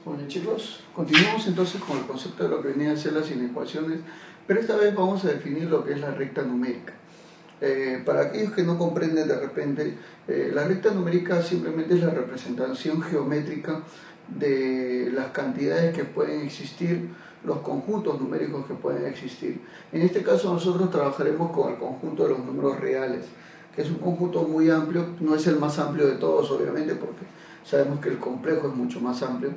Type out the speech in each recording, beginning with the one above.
Bueno chicos, continuamos entonces con el concepto de lo que venía a ser las inecuaciones, pero esta vez vamos a definir lo que es la recta numérica. Para aquellos que no comprenden de repente, la recta numérica simplemente es la representación geométrica de las cantidades que pueden existir, los conjuntos numéricos que pueden existir. En este caso nosotros trabajaremos con el conjunto de los números reales, que es un conjunto muy amplio, no es el más amplio de todos obviamente, porque sabemos que el complejo es mucho más amplio,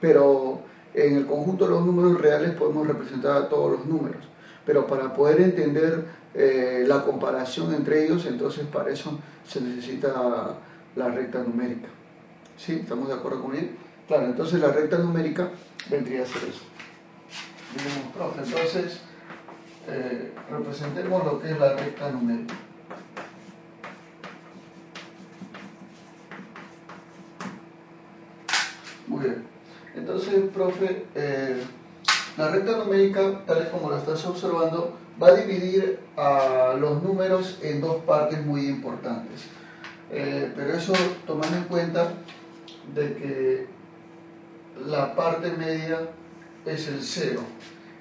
pero en el conjunto de los números reales podemos representar a todos los números. Pero para poder entender la comparación entre ellos, entonces para eso se necesita la recta numérica. ¿Sí? ¿Estamos de acuerdo con él? Claro, entonces la recta numérica vendría a ser eso. Digamos, profe, entonces representemos lo que es la recta numérica. Muy bien. Entonces, profe, la recta numérica, tal como lo estás observando, va a dividir a los números en dos partes muy importantes. Pero eso tomando en cuenta de que la parte media es el 0.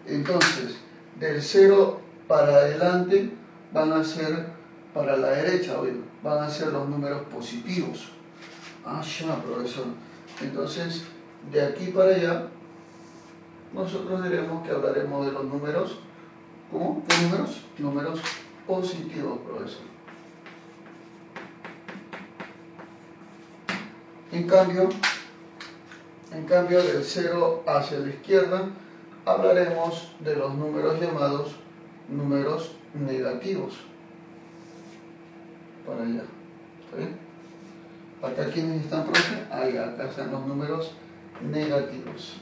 Entonces, del 0 para adelante van a ser, para la derecha, van a ser los números positivos. Ah, ya, profesor. Entonces, de aquí para allá, nosotros diremos que hablaremos de los números, ¿cómo? ¿Qué números? Números positivos, profesor. En cambio, del 0 hacia la izquierda, hablaremos de los números llamados números negativos. Para allá. ¿Está bien? Acá, ¿quiénes están, profe? Ahí, acá están los números negativos.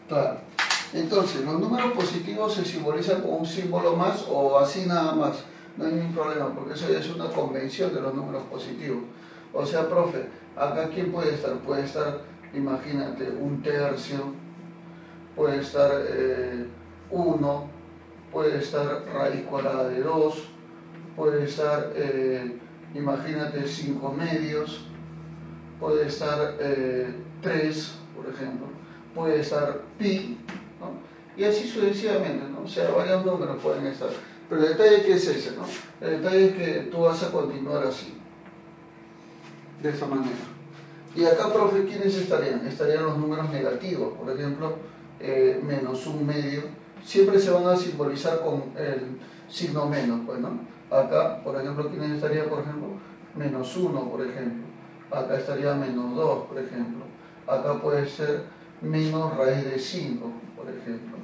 Claro. Entonces, los números positivos se simbolizan con un símbolo más o así nada más. No hay ningún problema, porque eso ya es una convención de los números positivos. O sea, profe, acá ¿quién puede estar? Puede estar, imagínate, un tercio, puede estar 1, puede estar raíz cuadrada de 2, puede estar, imagínate, 5 medios, puede estar 3, por ejemplo, puede estar pi, ¿no? Y así sucesivamente, ¿no? O sea, varios números pueden estar. Pero el detalle que es ese, ¿no? El detalle es que tú vas a continuar así, de esa manera. Y acá, profe, ¿quiénes estarían? Estarían los números negativos, por ejemplo, menos un medio. Siempre se van a simbolizar con el signo menos, pues, ¿no? Acá, por ejemplo, ¿quiénes estarían, por ejemplo? Menos 1, por ejemplo. Acá estaría menos 2, por ejemplo. Acá puede ser menos raíz de 5, por ejemplo,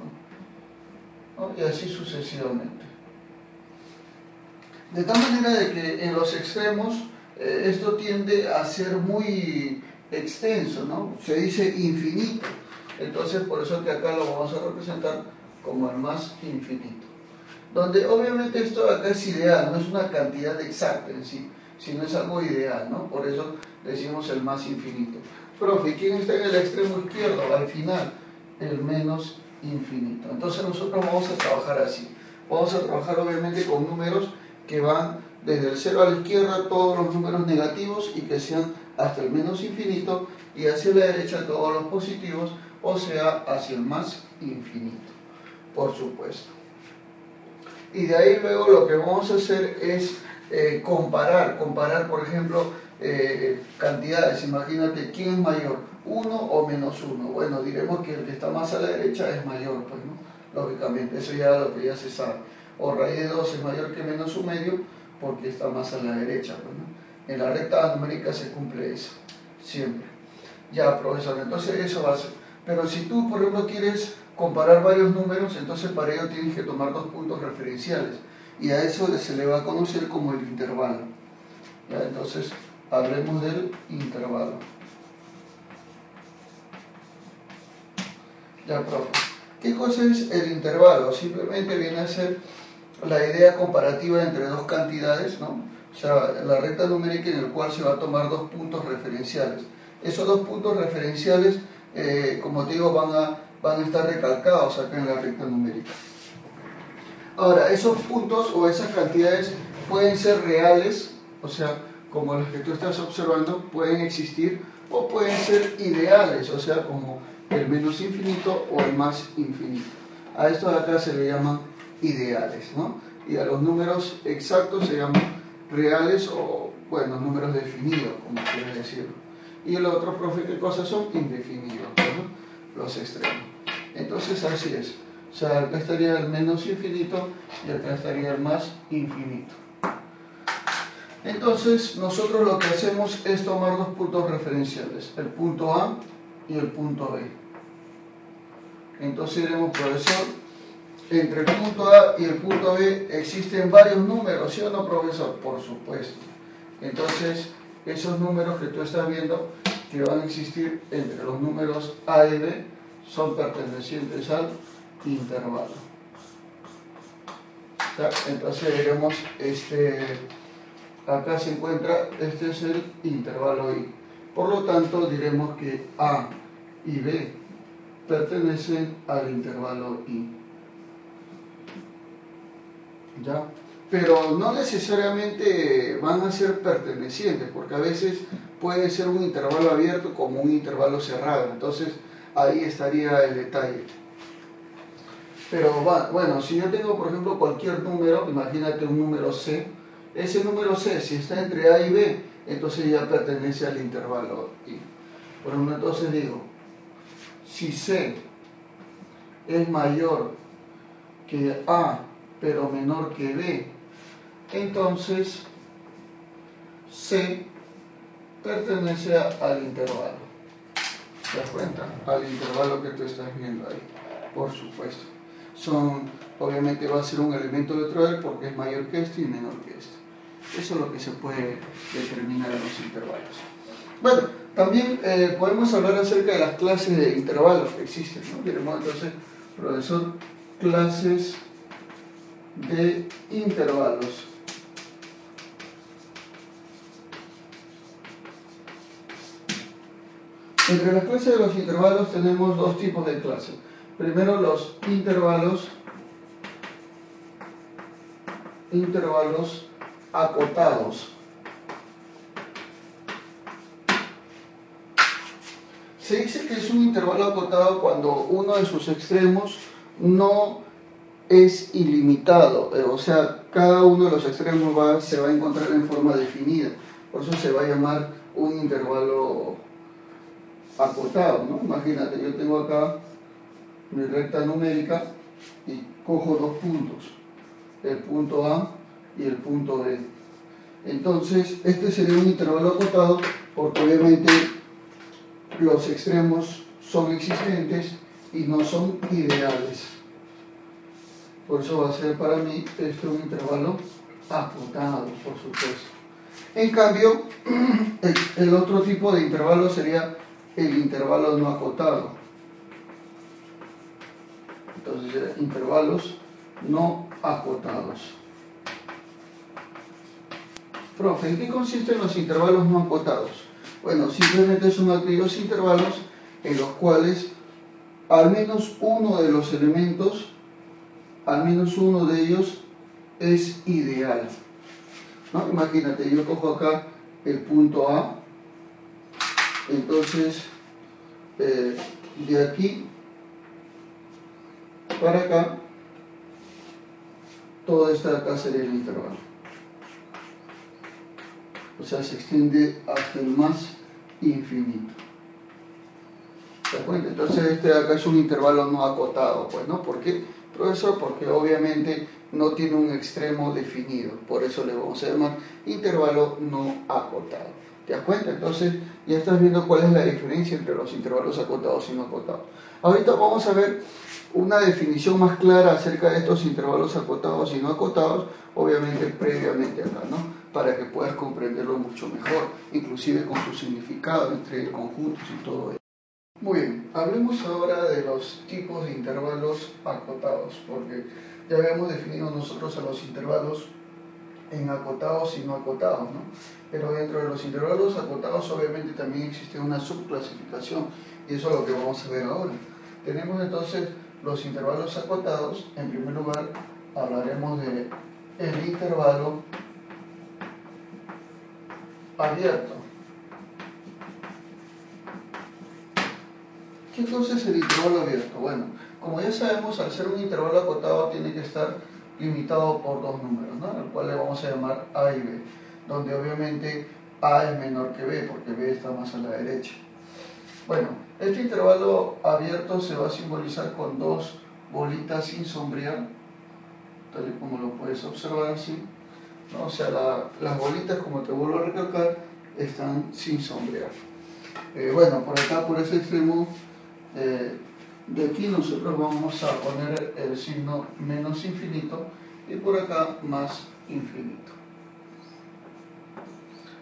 ¿no? Y así sucesivamente. De tal manera de que en los extremos esto tiende a ser muy extenso, ¿no? Se dice infinito. Entonces, por eso que acá lo vamos a representar como el más infinito. Donde obviamente esto acá es ideal, no es una cantidad exacta en sí, sino es algo ideal, ¿no? Por eso decimos el más infinito. Profe, ¿quién está en el extremo izquierdo? Al final, el menos infinito. Entonces nosotros vamos a trabajar así. Vamos a trabajar obviamente con números que van desde el 0 a la izquierda, todos los números negativos y que sean hasta el menos infinito, y hacia la derecha todos los positivos, o sea, hacia el más infinito, por supuesto. Y de ahí luego lo que vamos a hacer es comparar, por ejemplo, cantidades. Imagínate, ¿quién es mayor? ¿1 o menos 1? Bueno, diremos que el que está más a la derecha es mayor, pues, ¿no? Lógicamente, eso ya es lo que ya se sabe. O raíz de 2 es mayor que menos 1 medio porque está más a la derecha, pues, ¿no? En la recta numérica se cumple eso, siempre. Ya, profesor, entonces eso va a ser. Pero si tú, por ejemplo, quieres comparar varios números, entonces para ello tienes que tomar dos puntos referenciales. Y a eso se le va a conocer como el intervalo. ¿Ya? Entonces, hablemos del intervalo. Ya, profe. ¿Qué cosa es el intervalo? Simplemente viene a ser la idea comparativa entre dos cantidades, ¿no? O sea, la recta numérica en el cual se va a tomar dos puntos referenciales. Esos dos puntos referenciales, como te digo, van a estar recalcados acá en la recta numérica. Ahora, esos puntos o esas cantidades pueden ser reales, o sea, como las que tú estás observando, pueden existir o pueden ser ideales, o sea, como el menos infinito o el más infinito. A esto de acá se le llaman ideales, ¿no? Y a los números exactos se llaman reales o, bueno, números definidos, como quiere decirlo. Y el otro, profe, ¿qué cosas son? Indefinidos, ¿no? Los extremos. Entonces así es. O sea, acá estaría el menos infinito y acá estaría el más infinito. Entonces nosotros lo que hacemos es tomar dos puntos referenciales, el punto A y el punto B. Entonces diremos, profesor, entre el punto A y el punto B existen varios números, ¿sí o no, profesor? Por supuesto. Entonces, esos números que tú estás viendo que van a existir entre los números A y B son pertenecientes al intervalo. Entonces diremos, acá se encuentra, este es el intervalo I. Por lo tanto, diremos que A y B pertenecen al intervalo I. ¿Ya? Pero no necesariamente van a ser pertenecientes, porque a veces puede ser un intervalo abierto como un intervalo cerrado. Entonces, ahí estaría el detalle. Pero bueno, si yo tengo, por ejemplo, cualquier número, imagínate un número C, ese número C, si está entre A y B, entonces ya pertenece al intervalo I. Por ejemplo, entonces digo, si C es mayor que A, pero menor que B, entonces C pertenece al intervalo. ¿Te das cuenta? Al intervalo que tú estás viendo ahí, por supuesto. Obviamente va a ser un elemento dentro de él porque es mayor que este y menor que este. Eso es lo que se puede determinar en los intervalos. Bueno, también podemos hablar acerca de las clases de intervalos que existen, ¿no? Diremos entonces, profesor, clases de intervalos. Entre las clases de los intervalos tenemos dos tipos de clases. Primero los intervalos acotados. Se dice que es un intervalo acotado cuando uno de sus extremos no es ilimitado, o sea, cada uno de los extremos se va a encontrar en forma definida. Por eso se va a llamar un intervalo acotado, ¿no? Imagínate, yo tengo acá mi recta numérica y cojo dos puntos, el punto A y el punto B. Entonces, este sería un intervalo acotado porque obviamente los extremos son existentes y no son ideales. Por eso va a ser para mí un intervalo acotado, por supuesto. En cambio, el otro tipo de intervalo sería el intervalo no acotado. Entonces, intervalos no acotados. Profe, ¿en qué consisten los intervalos no acotados? Bueno, simplemente son aquellos intervalos en los cuales al menos uno de los elementos, al menos uno de ellos es ideal, ¿no? Imagínate, yo cojo acá el punto A, entonces de aquí para acá, todo esto de acá sería el intervalo. O sea, se extiende hasta el más infinito. ¿Se da cuenta? Entonces este de acá es un intervalo no acotado, pues, ¿no? ¿Por qué, profesor? Porque obviamente no tiene un extremo definido. Por eso le vamos a llamar intervalo no acotado. ¿Te das cuenta? Entonces ya estás viendo cuál es la diferencia entre los intervalos acotados y no acotados. Ahorita vamos a ver una definición más clara acerca de estos intervalos acotados y no acotados, obviamente previamente acá, ¿no? Para que puedas comprenderlo mucho mejor, inclusive con su significado entre conjuntos y todo eso. Muy bien, hablemos ahora de los tipos de intervalos acotados, porque ya habíamos definido nosotros a los intervalos en acotados y no acotados, ¿no? Pero dentro de los intervalos acotados obviamente también existe una subclasificación, y eso es lo que vamos a ver ahora. Tenemos entonces los intervalos acotados. En primer lugar hablaremos de el intervalo abierto. ¿Qué cosa es el intervalo abierto? Bueno, como ya sabemos, al ser un intervalo acotado tiene que estar limitado por dos números, ¿no? Al cual le vamos a llamar A y B, donde obviamente A es menor que B, porque B está más a la derecha. Bueno, este intervalo abierto se va a simbolizar con dos bolitas sin sombrear, tal y como lo puedes observar así, ¿no? O sea, las bolitas, como te vuelvo a recalcar, están sin sombrear. Bueno, por acá, por ese extremo de aquí, nosotros vamos a poner el signo menos infinito y por acá más infinito,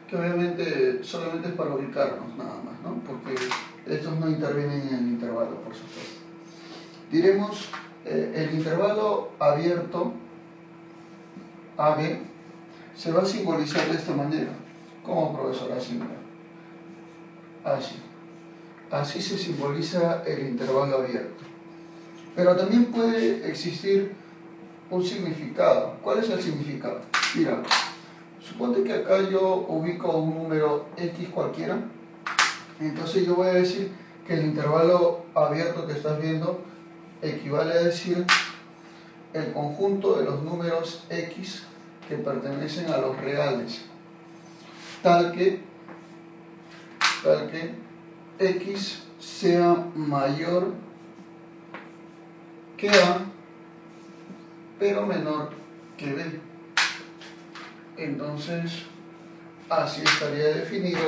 que obviamente solamente es para ubicarnos nada más, ¿no? Porque estos no intervienen en el intervalo, por supuesto. Diremos el intervalo abierto AB se va a simbolizar de esta manera. ¿Cómo, profesor? Así, mira. Así. Así se simboliza el intervalo abierto. Pero también puede existir un significado. ¿Cuál es el significado? Mira, suponte que acá yo ubico un número X cualquiera. Entonces yo voy a decir que el intervalo abierto que estás viendo equivale a decir el conjunto de los números X que pertenecen a los reales, tal que X sea mayor que A, pero menor que B. Entonces, así estaría definido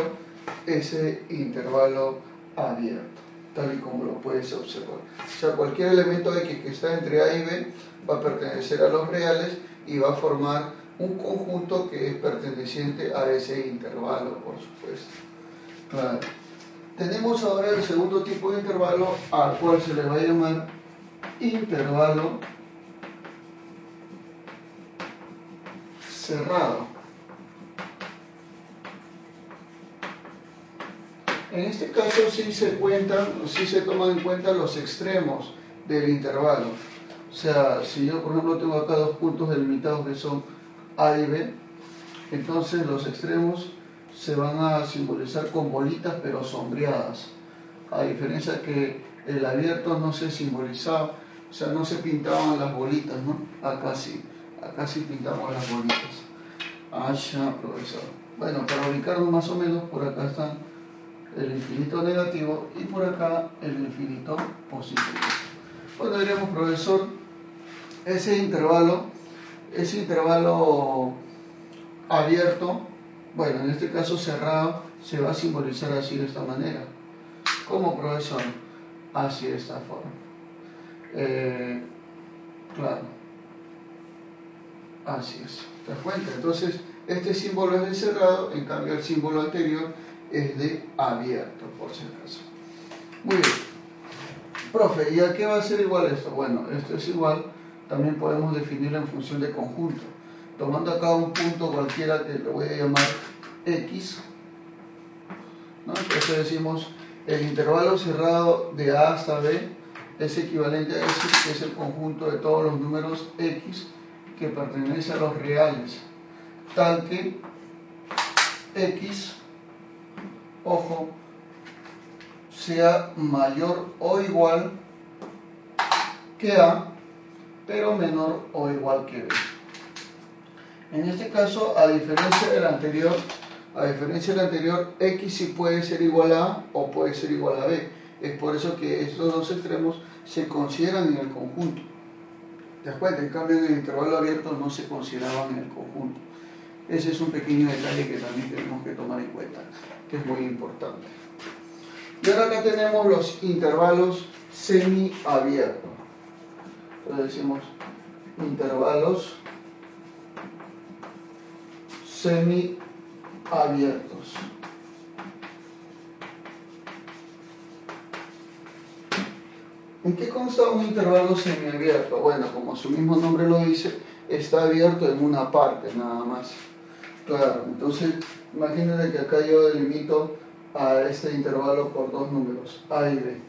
ese intervalo abierto, tal y como lo puedes observar. O sea, cualquier elemento X que está entre A y B va a pertenecer a los reales y va a formar un conjunto que es perteneciente a ese intervalo, por supuesto. Claro. Tenemos ahora el segundo tipo de intervalo, al cual se le va a llamar intervalo cerrado. En este caso sí se toman en cuenta los extremos del intervalo. O sea, si yo por ejemplo tengo acá dos puntos delimitados que son A y B, entonces los extremos se van a simbolizar con bolitas pero sombreadas. A diferencia que el abierto no se simbolizaba, o sea, no se pintaban las bolitas, ¿no? Acá sí pintamos las bolitas. Ya, profesor. Bueno, para ubicarnos más o menos, por acá están el infinito negativo y por acá el infinito positivo. Bueno, diríamos, profesor, ese intervalo abierto, bueno, en este caso cerrado, se va a simbolizar así de esta manera. ¿Cómo, profesor? Así de esta forma. Claro. Así es. ¿Te das cuenta? Entonces, este símbolo es de cerrado, en cambio el símbolo anterior es de abierto, por si acaso. Muy bien. Profe, ¿y a qué va a ser igual esto? Bueno, esto es igual, también podemos definirlo en función de conjunto. Tomando acá un punto cualquiera que lo voy a llamar X, ¿no? Entonces decimos, el intervalo cerrado de A hasta B es equivalente a decir que es el conjunto de todos los números X que pertenece a los reales, tal que X, ojo, sea mayor o igual que A, pero menor o igual que B. En este caso, a diferencia del anterior, X sí puede ser igual a A o puede ser igual a B. Es por eso que estos dos extremos se consideran en el conjunto. ¿Te das cuenta? En cambio, en el intervalo abierto no se consideraban en el conjunto. Ese es un pequeño detalle que también tenemos que tomar en cuenta, que es muy importante. Y ahora acá tenemos los intervalos semiabiertos. Entonces decimos intervalos semiabiertos. ¿En qué consta un intervalo semiabierto? Bueno, como su mismo nombre lo dice, está abierto en una parte nada más. Claro, entonces imagínense que acá yo delimito a este intervalo por dos números, A y B.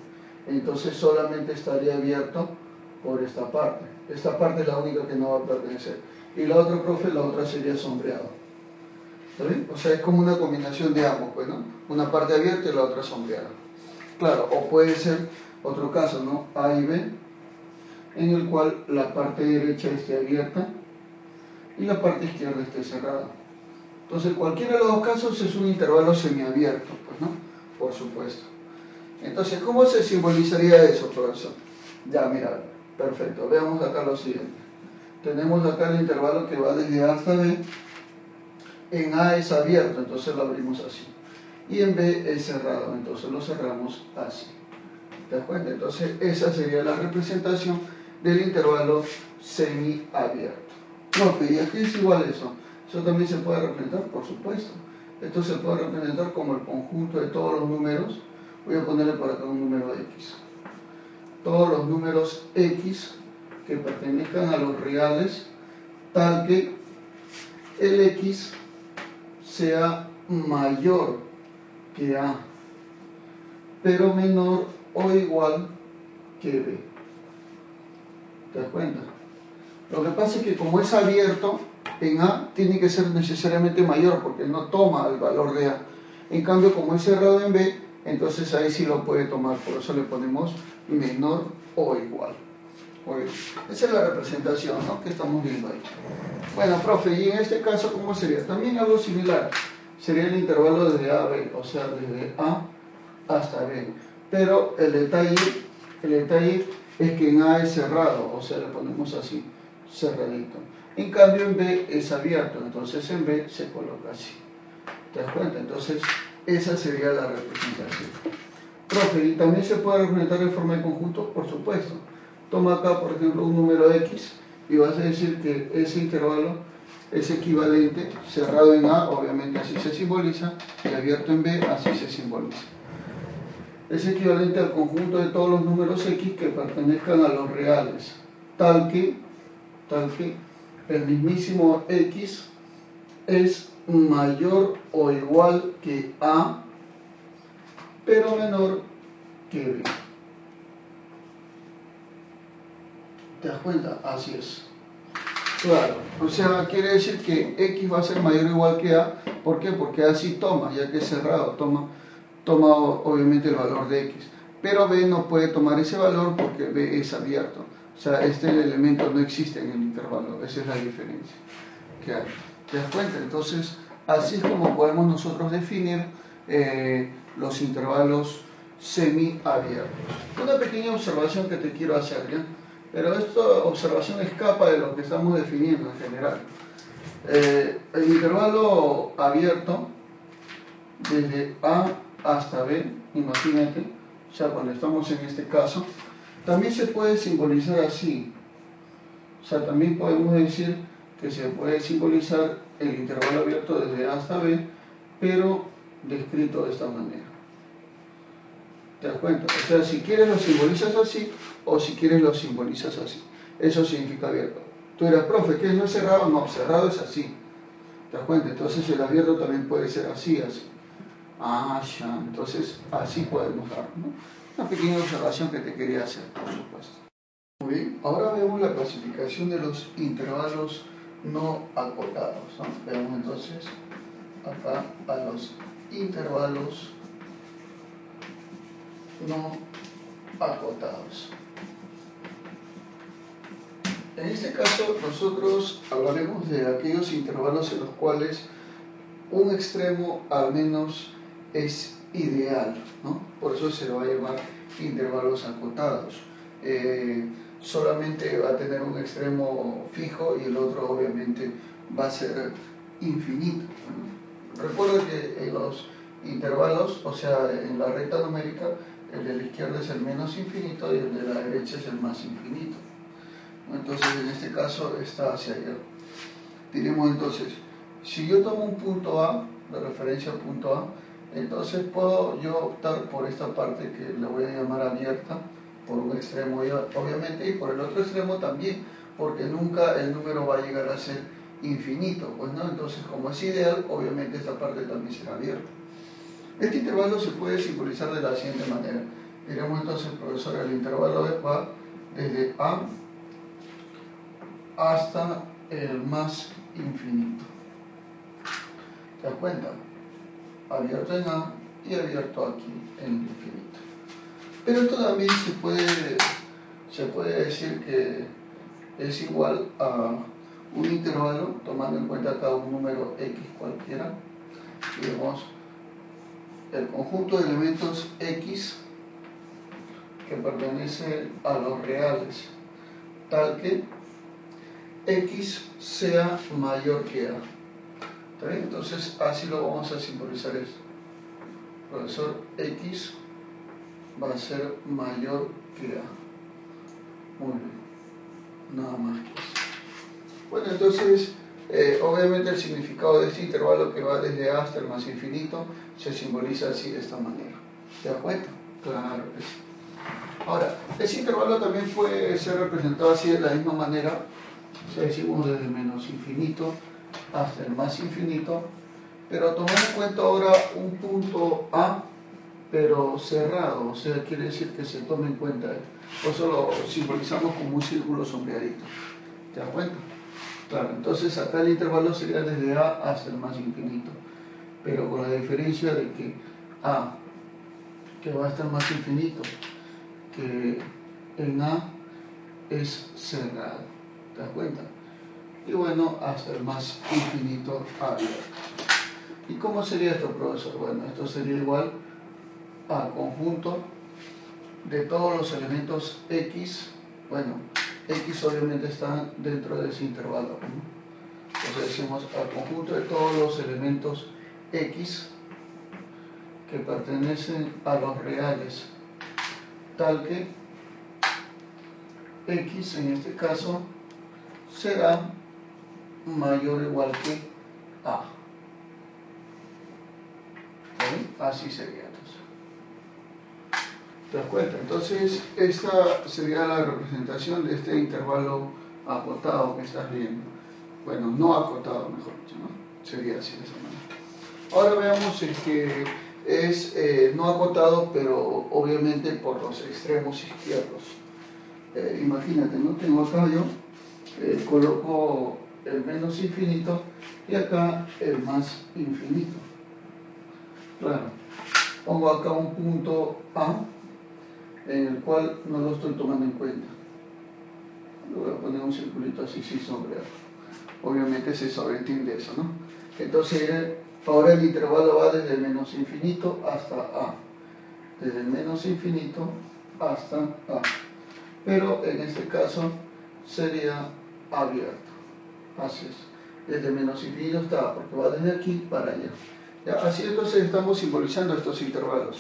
Entonces solamente estaría abierto por esta parte. Esta parte es la única que no va a pertenecer. Y la otra, profe, la otra sería sombreado. ¿Está bien? O sea, es como una combinación de ambos, pues, ¿no? Una parte abierta y la otra sombreada. Claro, o puede ser otro caso, ¿no? A y B, en el cual la parte derecha esté abierta y la parte izquierda esté cerrada. Entonces, cualquiera de los dos casos es un intervalo semiabierto, pues, ¿no? Por supuesto. Entonces, ¿cómo se simbolizaría eso, profesor? Ya, mira, perfecto. Veamos acá lo siguiente. Tenemos acá el intervalo que va desde A hasta B. En A es abierto, entonces lo abrimos así. Y en B es cerrado, entonces lo cerramos así. ¿Te das cuenta? Entonces, esa sería la representación del intervalo semiabierto. Profe, ¿y aquí es igual eso? Eso también se puede representar, por supuesto. Esto se puede representar como el conjunto de todos los números. Voy a ponerle por acá un número X. Todos los números X que pertenezcan a los reales, tal que el X sea mayor que A, pero menor o igual que B. ¿Te das cuenta? Lo que pasa es que como es abierto, en A tiene que ser necesariamente mayor porque no toma el valor de A. En cambio, como es cerrado en B, entonces ahí sí lo puede tomar, por eso le ponemos menor o igual. Esa es la representación, ¿no?, que estamos viendo ahí. Bueno, profe, y en este caso, ¿cómo sería? También algo similar. Sería el intervalo desde A a B, o sea, desde A hasta B. Pero el detalle es que en A es cerrado, o sea, le ponemos así, cerradito. En cambio, en B es abierto, entonces en B se coloca así. ¿Te das cuenta? Entonces, esa sería la representación. Profe, ¿y también se puede representar en forma de conjunto? Por supuesto. Toma acá, por ejemplo, un número X y vas a decir que ese intervalo es equivalente, cerrado en A, obviamente así se simboliza, y abierto en B, así se simboliza. Es equivalente al conjunto de todos los números X que pertenezcan a los reales, tal que el mismísimo X es mayor o igual que A, pero menor que B. ¿Te das cuenta? Así es. Claro, o sea, quiere decir que X va a ser mayor o igual que A. ¿Por qué? Porque A sí toma, ya que es cerrado, toma obviamente el valor de X. Pero B no puede tomar ese valor porque B es abierto. O sea, este elemento no existe en el intervalo. Esa es la diferencia que hay. ¿Te das cuenta? Entonces, así es como podemos nosotros definir los intervalos semiabiertos. Una pequeña observación que te quiero hacer, ¿ya? Pero esta observación escapa de lo que estamos definiendo en general. El intervalo abierto, desde A hasta B, imagínate, o sea, cuando estamos en este caso, también se puede simbolizar así. O sea, también podemos decir que se puede simbolizar el intervalo abierto desde A hasta B, pero descrito de esta manera. ¿Te das cuenta? O sea, si quieres lo simbolizas así, o si quieres lo simbolizas así. Eso significa abierto. Tú dirás, profe, ¿qué no es cerrado? No, cerrado es así. ¿Te das cuenta? Entonces el abierto también puede ser así, así. Ah, ya. Entonces así podemos dar, ¿no? Una pequeña observación que te quería hacer, por supuesto. Muy bien, ahora vemos la clasificación de los intervalos no acotados, ¿no? Veamos entonces acá a los intervalos no acotados. En este caso nosotros hablaremos de aquellos intervalos en los cuales un extremo al menos es ideal, ¿no? Por eso se lo va a llamar intervalos acotados. Solamente va a tener un extremo fijo y el otro obviamente va a ser infinito, ¿no? Recuerda que en los intervalos, o sea, en la recta numérica, el de la izquierda es el menos infinito y el de la derecha es el más infinito. Entonces, en este caso está hacia allá. Diremos entonces, si yo tomo un punto A, de referencia al punto A, entonces puedo yo optar por esta parte que le voy a llamar abierta, por un extremo obviamente, y por el otro extremo también, porque nunca el número va a llegar a ser infinito, pues no, entonces como es ideal, obviamente esta parte también será abierta. Este intervalo se puede simbolizar de la siguiente manera. Diremos entonces, profesor, el intervalo va desde A hasta el más infinito. ¿Te das cuenta? Abierto en A y abierto aquí en el infinito. Pero esto también se puede decir que es igual a un intervalo, tomando en cuenta acá un número x cualquiera. Digamos, el conjunto de elementos x que pertenece a los reales, tal que x sea mayor que a. ¿Está bien? Entonces así lo vamos a simbolizar esto. Profesor, x va a ser mayor que a. Muy bien. Nada más que eso. Bueno, entonces, obviamente el significado de este intervalo que va desde a hasta el más infinito se simboliza así de esta manera. ¿Te das cuenta? Claro que sí. Ahora, ese intervalo también puede ser representado así de la misma manera, si decimos desde el menos infinito hasta el más infinito, pero tomando en cuenta ahora un punto A, pero cerrado, o sea, quiere decir que se tome en cuenta, por eso lo simbolizamos como un círculo sombreadito. ¿Te das cuenta? Claro, entonces acá el intervalo sería desde A hasta el más infinito, pero con la diferencia de que A, que va hasta el más infinito, que en A es cerrado. ¿Te das cuenta? Y bueno, hasta el más infinito abierto. ¿Y cómo sería esto, profesor? Bueno, esto sería igual al conjunto de todos los elementos x. Bueno, x obviamente está dentro de ese intervalo, ¿no? Entonces decimos al conjunto de todos los elementos x que pertenecen a los reales, tal que x en este caso será mayor o igual que a. ¿Sí? Así sería entonces. ¿Te das cuenta? Entonces esta sería la representación de este intervalo acotado que estás viendo. Bueno, no acotado, mejor dicho, ¿no? Sería así de esa manera. Ahora veamos que es no acotado, pero obviamente por los extremos izquierdos. Imagínate, ¿no? Tengo acá yo, coloco el menos infinito y acá el más infinito. Claro, pongo acá un punto A en el cual no lo estoy tomando en cuenta. Le voy a poner un circulito así sin sombrear. Obviamente se sobreentiende eso, ¿no? Entonces ahora el intervalo va desde el menos infinito hasta A. Desde el menos infinito hasta A. Pero en este caso sería abierto. Así es. Desde menos infinito hasta A, porque va desde aquí para allá. ¿Ya? Así entonces estamos simbolizando estos intervalos.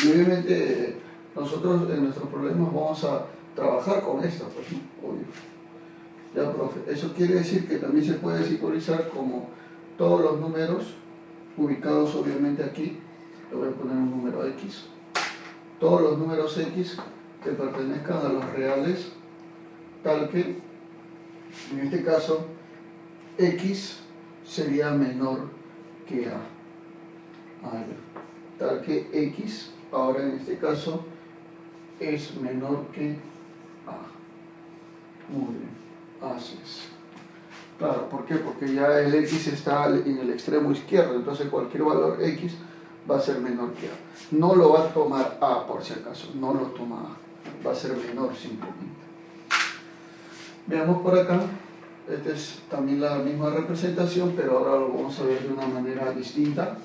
Y obviamente nosotros en nuestros problemas vamos a trabajar con esto, pues, ¿no? Obvio. Ya, profe. Eso quiere decir que también se puede simbolizar como todos los números ubicados obviamente aquí. Le voy a poner un número X. Todos los números X que pertenezcan a los reales, tal que, en este caso, X sería menor que A. Tal que X, ahora en este caso, es menor que A. Muy bien, así es. Claro, ¿por qué? Porque ya el X está en el extremo izquierdo, entonces cualquier valor X va a ser menor que A. No lo va a tomar A por si acaso, no lo toma A, va a ser menor simplemente. Veamos por acá, esta es también la misma representación, pero ahora lo vamos a ver de una manera distinta,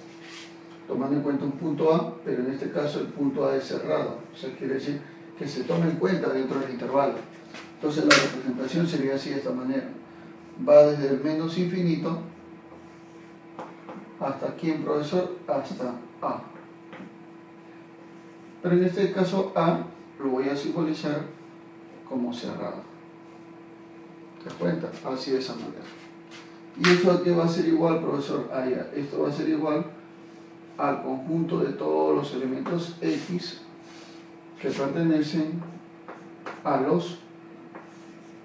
tomando en cuenta un punto A, pero en este caso el punto A es cerrado, o sea, quiere decir que se toma en cuenta dentro del intervalo. Entonces la representación sería así de esta manera. Va desde el menos infinito hasta quién, profesor, hasta A. Pero en este caso A lo voy a simbolizar como cerrado. ¿Te das cuenta? Así de esa manera. ¿Y eso a qué va a ser igual, profesor? Ah, ya. Esto va a ser igual al conjunto de todos los elementos X que pertenecen a los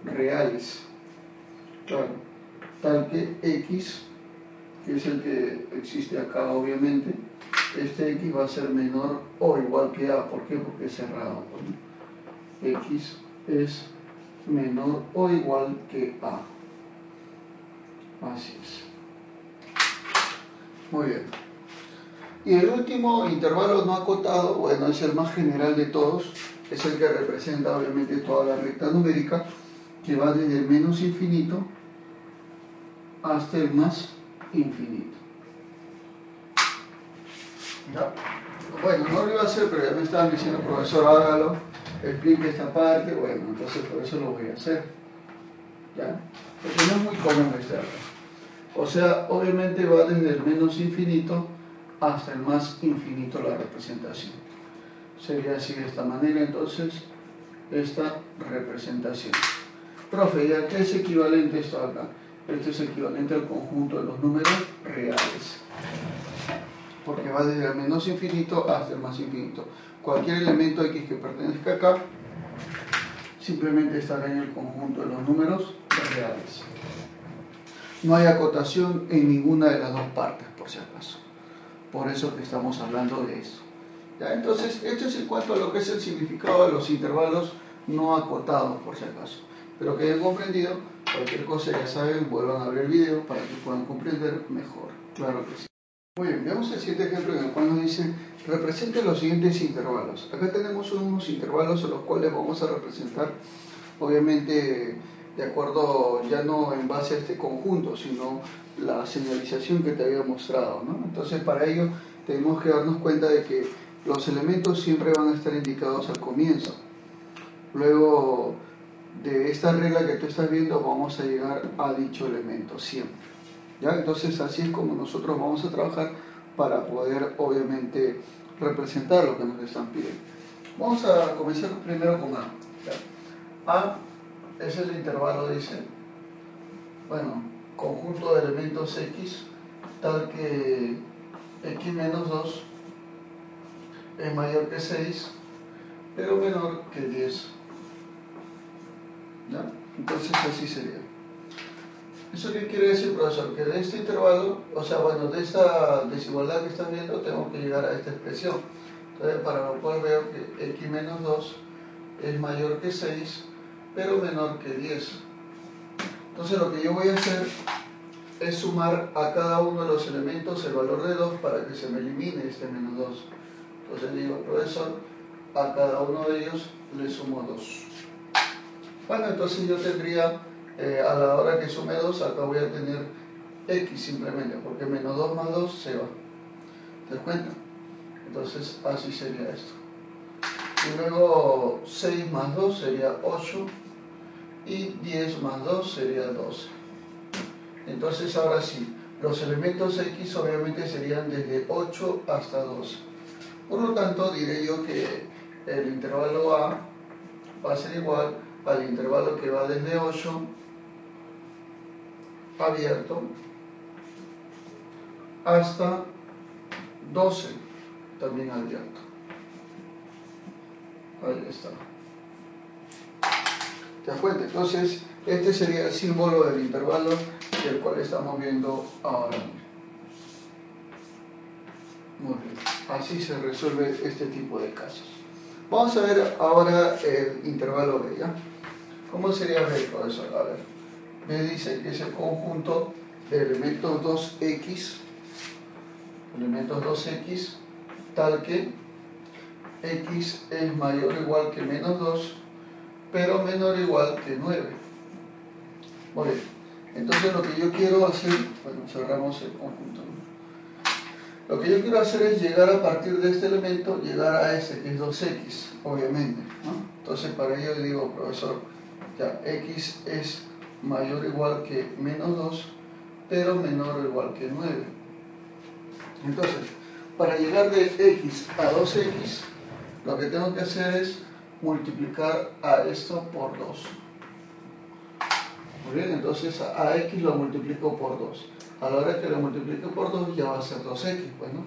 reales. Claro, tal que X, que es el que existe acá obviamente, este X va a ser menor o igual que A. ¿Por qué? Porque es cerrado, ¿no? X es menor o igual que A. Así es. Muy bien. Y el último intervalo no acotado, bueno, es el más general de todos, es el que representa obviamente toda la recta numérica, que va desde el menos infinito hasta el más infinito. ¿Ya? Bueno, no lo iba a hacer, pero ya me estaban diciendo, profesor, hágalo, explique esta parte, bueno, entonces por eso lo voy a hacer. ¿Ya? Porque no es muy común este error. O sea, obviamente va desde el menos infinito hasta el más infinito la representación. Sería así de esta manera, entonces, esta representación. Profe, ¿ya qué es equivalente esto acá? Esto es equivalente al conjunto de los números reales. Porque va desde el menos infinito hasta el más infinito. Cualquier elemento X que pertenezca acá, simplemente estará en el conjunto de los números reales. No hay acotación en ninguna de las dos partes, por si acaso. Por eso que estamos hablando de eso. ¿Ya? Entonces, esto es en cuanto a lo que es el significado de los intervalos no acotados, por si acaso. Pero que hayan comprendido, cualquier cosa ya saben, vuelvan a ver el video para que puedan comprender mejor. Claro que sí. Muy bien, veamos el siguiente ejemplo en el cual nos dice, represente los siguientes intervalos. Acá tenemos unos intervalos en los cuales vamos a representar, obviamente, de acuerdo, ya no en base a este conjunto, sino la señalización que te había mostrado, ¿no? Entonces, para ello, tenemos que darnos cuenta de que los elementos siempre van a estar indicados al comienzo. Luego de esta regla que tú estás viendo, vamos a llegar a dicho elemento siempre. ¿Ya? Entonces así es como nosotros vamos a trabajar para poder obviamente representar lo que nos están pidiendo. Vamos a comenzar primero con A. ¿Ya? A es el intervalo, dice, bueno, conjunto de elementos X tal que X menos 2 es mayor que 6 pero menor que 10. ¿Ya? Entonces así sería. ¿Eso qué quiere decir, profesor? Que de este intervalo, o sea, bueno, de esta desigualdad que estás viendo, tengo que llegar a esta expresión. Entonces, para lo cual veo que x menos 2 es mayor que 6, pero menor que 10. Entonces, lo que yo voy a hacer es sumar a cada uno de los elementos el valor de 2 para que se me elimine este menos 2. Entonces digo, profesor, a cada uno de ellos le sumo 2. Bueno, entonces yo tendría... a la hora que sume 2, acá voy a tener x simplemente, porque menos 2 más 2 se va. ¿Te das cuenta? Entonces, así sería esto. Y luego 6 más 2 sería 8, y 10 más 2 sería 12. Entonces, ahora sí, los elementos x obviamente serían desde 8 hasta 12. Por lo tanto, diré yo que el intervalo A va a ser igual al intervalo que va desde 8 abierto hasta 12 también abierto. Ahí está. ¿Te das cuenta? Entonces este sería el símbolo del intervalo del cual estamos viendo ahora mismo. Muy bien, así se resuelve este tipo de casos. Vamos a ver ahora el intervalo B, ¿ya? ¿Cómo sería B, profesor? A ver, B dice que es el conjunto de elementos 2x, tal que x es mayor o igual que menos 2, pero menor o igual que 9. Muy bien, entonces lo que yo quiero hacer, bueno, cerramos el conjunto, ¿no? Lo que yo quiero hacer es llegar a partir de este elemento, llegar a este que es 2x, obviamente, ¿no? Entonces para ello le digo, profesor, ya x es mayor o igual que menos 2, pero menor o igual que 9. Entonces, para llegar de x a 2x, lo que tengo que hacer es multiplicar a esto por 2. Muy bien, entonces a x lo multiplico por 2. A la hora que lo multiplique por 2 ya va a ser 2x, pues, ¿no?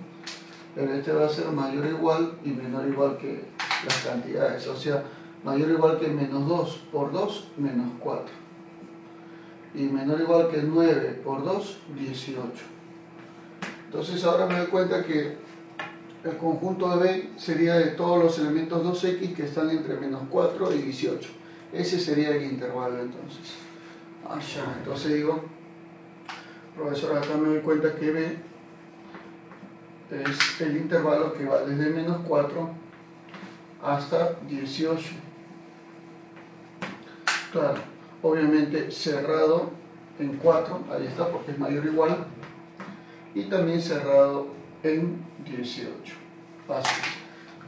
Pero este va a ser mayor o igual y menor o igual que las cantidades. O sea, mayor o igual que menos 2 por 2, menos 4. Y menor o igual que 9 por 2, 18. Entonces ahora me doy cuenta que el conjunto de B sería de todos los elementos 2x que están entre menos 4 y 18. Ese sería el intervalo entonces. Entonces digo, profesor, acá me doy cuenta que B es el intervalo que va desde menos 4 hasta 18. Claro, obviamente cerrado en 4, ahí está, porque es mayor o igual, y también cerrado en 18. Fácil.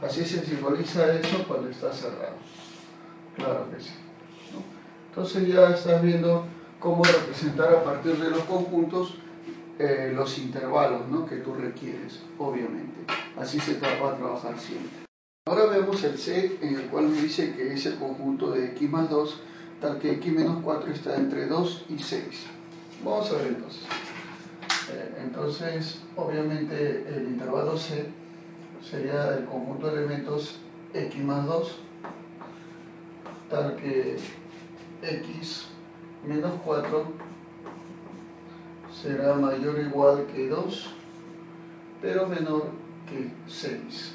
Así se simboliza eso cuando está cerrado. Claro que sí, ¿no? Entonces ya estás viendo cómo representar a partir de los conjuntos los intervalos, ¿no?, que tú requieres, obviamente. Así se va a trabajar siempre. Ahora vemos el C, en el cual me dice que es el conjunto de x más 2, tal que x menos 4 está entre 2 y 6. Vamos a ver entonces. Entonces, obviamente, el intervalo C sería el conjunto de elementos x más 2, tal que x menos 4 será mayor o igual que 2, pero menor que 6.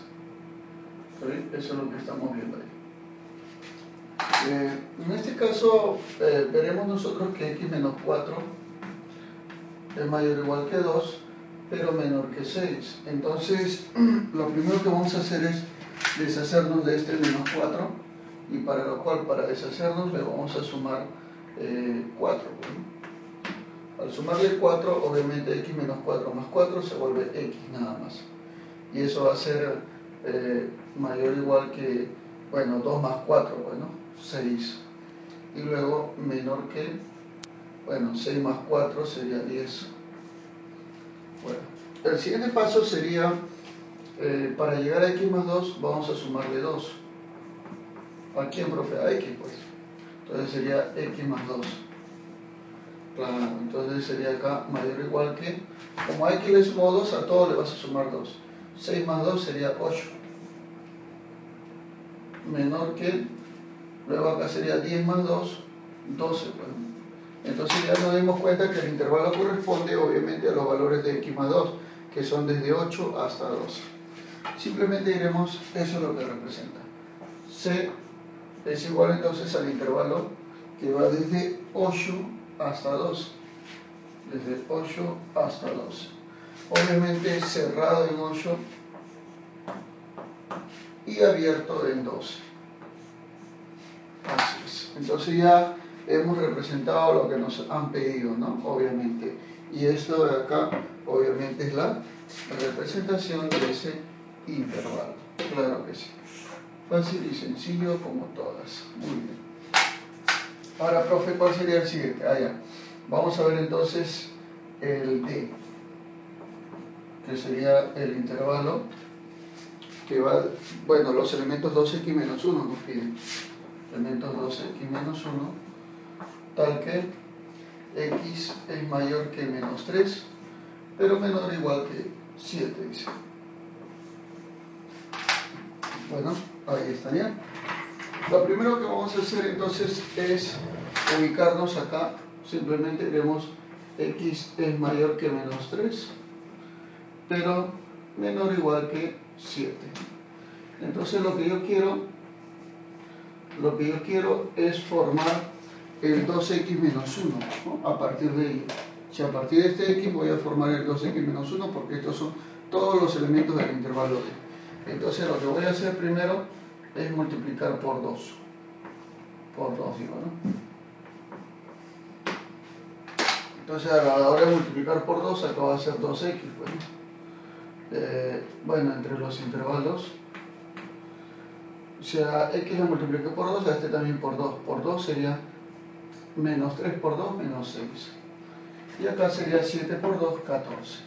¿Sí? Eso es lo que estamos viendo ahí. En este caso, veremos nosotros que x menos 4 es mayor o igual que 2, pero menor que 6. Entonces, lo primero que vamos a hacer es deshacernos de este menos 4, y para lo cual, para deshacernos, le vamos a sumar 4. Al sumarle 4, obviamente x menos 4 más 4 se vuelve x nada más. Y eso va a ser mayor o igual que, bueno, 2 más 4, bueno, 6. Y luego menor que, bueno, 6 más 4 sería 10. Bueno, el siguiente paso sería, para llegar a x más 2, vamos a sumarle 2. ¿A quién, profe? A x, pues. Entonces sería x más 2. Claro, entonces sería acá mayor o igual que, como a x le sumo 2, a todo le vas a sumar 2. 6 más 2 sería 8. Menor que, luego acá sería 10 más 2, 12. Pues. Entonces ya nos dimos cuenta que el intervalo corresponde obviamente a los valores de x más 2, que son desde 8 hasta 12. Simplemente diremos, eso es lo que representa. C es igual entonces al intervalo que va desde 8 hasta 12. Desde 8 hasta 12. Obviamente cerrado en 8 y abierto en 12. Así es. Entonces ya hemos representado lo que nos han pedido, ¿no? Obviamente. Y esto de acá, obviamente, es la representación de ese intervalo. Claro que sí. Fácil y sencillo como todas. Muy bien. Ahora, profe, ¿cuál sería el siguiente? Ya. Vamos a ver entonces el D, que sería el intervalo que va, bueno, los elementos 2x menos 1 nos piden. Elementos 2x menos 1, tal que x es mayor que menos 3, pero menor o igual que 7, dice. Bueno, ahí estaría. Lo primero que vamos a hacer entonces es ubicarnos acá. Simplemente vemos x es mayor que menos 3, pero menor o igual que 7. Entonces lo que yo quiero es formar el 2x menos 1, ¿no? A partir de ello. Si a partir de este x voy a formar el 2x menos 1, porque estos son todos los elementos del intervalo D. Entonces lo que voy a hacer primero es multiplicar por 2. Por 2 digo, ¿no? Entonces a la hora de multiplicar por 2, acá va a ser 2x. Bueno, entre los intervalos, si a x lo multipliqué por 2, a este también por 2. Por 2 sería menos 3 por 2, menos 6. Y acá sería 7 por 2, 14.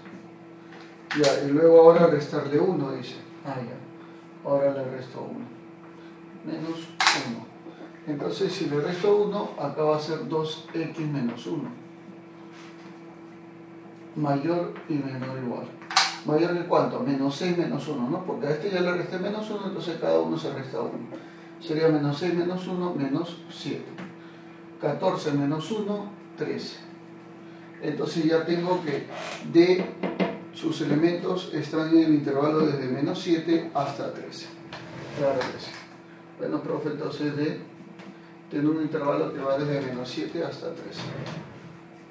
Ya, y luego ahora restarle 1, dice. Ya. Ahora le resto 1. Menos 1. Entonces, si le resto 1, acá va a ser 2x menos 1. Mayor y menor igual. ¿Mayor que cuánto? Menos 6 menos 1, ¿no? Porque a este ya le resté menos 1, entonces cada uno se resta 1. Sería menos 6 menos 1, menos 7. 14 menos 1, 13. Entonces ya tengo que D, sus elementos están en el intervalo desde menos 7 hasta 13. Claro que sí. Bueno, profe, entonces D tiene un intervalo que va desde menos 7 hasta 13.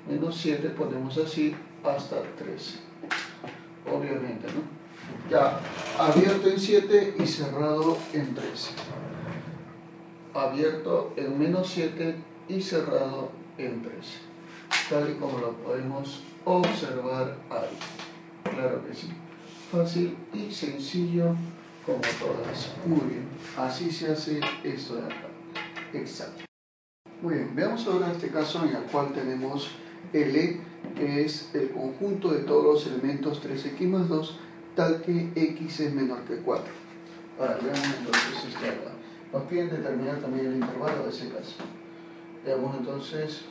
Menos 7 ponemos así hasta 13. Obviamente, ¿no? Ya, abierto en 7 y cerrado en 13. Abierto en menos 7 y cerrado en 13. Tal y como lo podemos observar ahí. Claro que sí. Fácil y sencillo como todas. Muy bien. Así se hace esto de acá. Exacto. Muy bien. Veamos ahora este caso en el cual tenemos L, que es el conjunto de todos los elementos 3x más 2, tal que x es menor que 4. Ahora, veamos entonces este acá. Nos piden determinar también el intervalo de ese caso. Veamos entonces,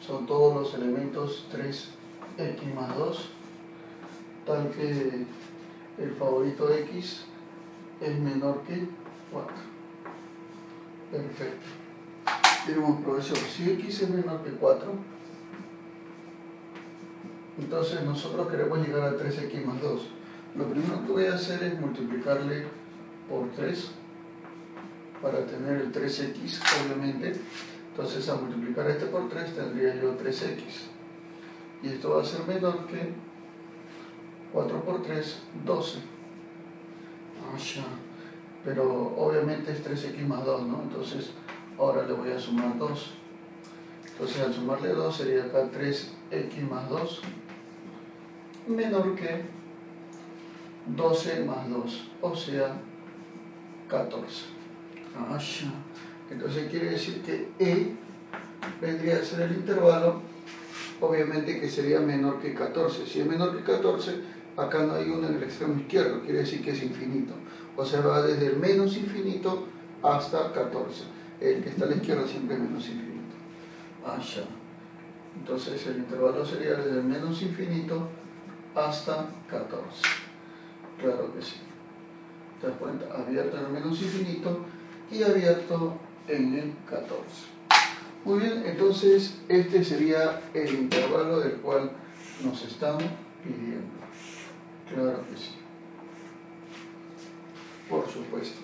son todos los elementos 3x más 2, tal que el favorito de x es menor que 4. Perfecto. Diremos, profesor, si x es menor que 4, entonces nosotros queremos llegar a 3x más 2. Lo primero que voy a hacer es multiplicarle por 3 para tener el 3x, obviamente. Entonces, al multiplicar este por 3 tendría yo 3x. Y esto va a ser menor que 4 por 3, 12. Pero obviamente es 3x más 2, ¿no? Entonces, ahora le voy a sumar 2. Entonces, al sumarle 2 sería acá 3x más 2 menor que 12 más 2, o sea, 14. Entonces quiere decir que E vendría a ser el intervalo, obviamente que sería menor que 14. Si es menor que 14, acá no hay uno en el extremo izquierdo, quiere decir que es infinito. O sea, va desde el menos infinito hasta 14. El que está a la izquierda siempre es menos infinito. Entonces el intervalo sería desde el menos infinito hasta 14. Claro que sí. ¿Te das cuenta? Abierto en el menos infinito y abierto en el 14. Muy bien, entonces este sería el intervalo del cual nos están pidiendo. Claro que sí. Por supuesto.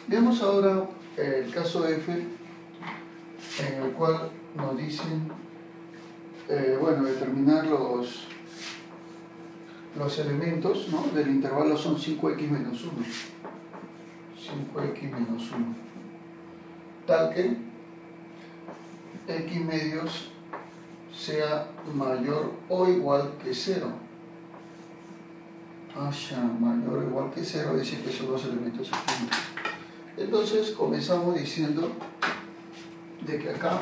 Veamos ahora el caso F, en el cual nos dicen, determinar los elementos, ¿no?, del intervalo son 5x menos 1. 5x menos 1. Tal que x medios sea mayor o igual que 0. Mayor o igual que 0, es decir que son los elementos aquí. Entonces comenzamos diciendo de que acá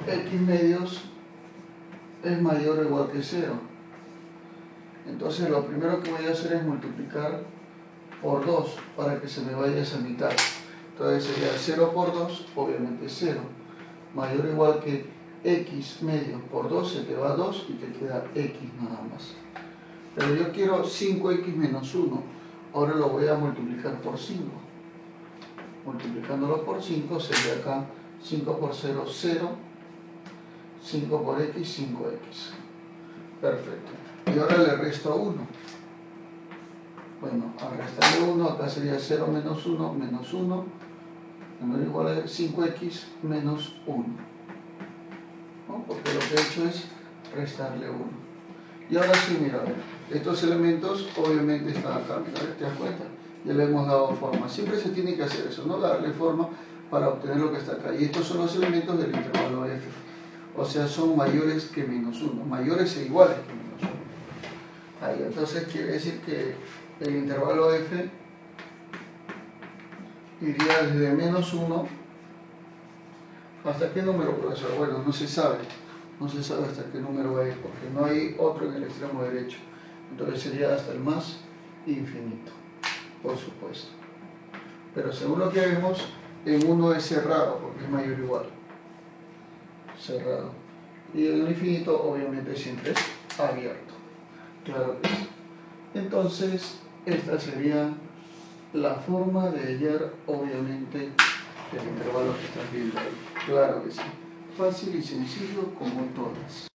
x medios es mayor o igual que 0. Entonces lo primero que voy a hacer es multiplicar por 2 para que se me vaya esa mitad. Entonces sería 0 por 2, obviamente 0. Mayor o igual que x medios por 2, se te va 2 y te queda x nada más. Pero yo quiero 5x menos 1. Ahora lo voy a multiplicar por 5. Multiplicándolo por 5 sería acá 5 por 0, 0. 5 por x, 5x. Perfecto. Y ahora le resto 1. Bueno, al restarle 1, acá sería 0 menos 1, menos 1, menor o igual a 5x menos 1. ¿No? Porque lo que he hecho es restarle 1. Y ahora sí, mira, estos elementos obviamente están acá, mira, ¿te das cuenta? Ya le hemos dado forma. Siempre se tiene que hacer eso, ¿no? Darle forma para obtener lo que está acá. Y estos son los elementos del intervalo f. O sea, son mayores que menos 1, mayores e iguales que menos 1. Ahí, entonces quiere decir que el intervalo f iría desde menos 1 hasta qué número, profesor. Bueno, no se sabe hasta qué número va a ir, porque no hay otro en el extremo derecho. Entonces sería hasta el más infinito, por supuesto. Pero según lo que vemos, en 1 es cerrado, porque es mayor o igual. Cerrado. Y en el infinito, obviamente, siempre es abierto. Claro que sí. Entonces, esta sería la forma de hallar, obviamente, el intervalo que estás viendo ahí. Claro que sí. Fácil y sencillo como todas.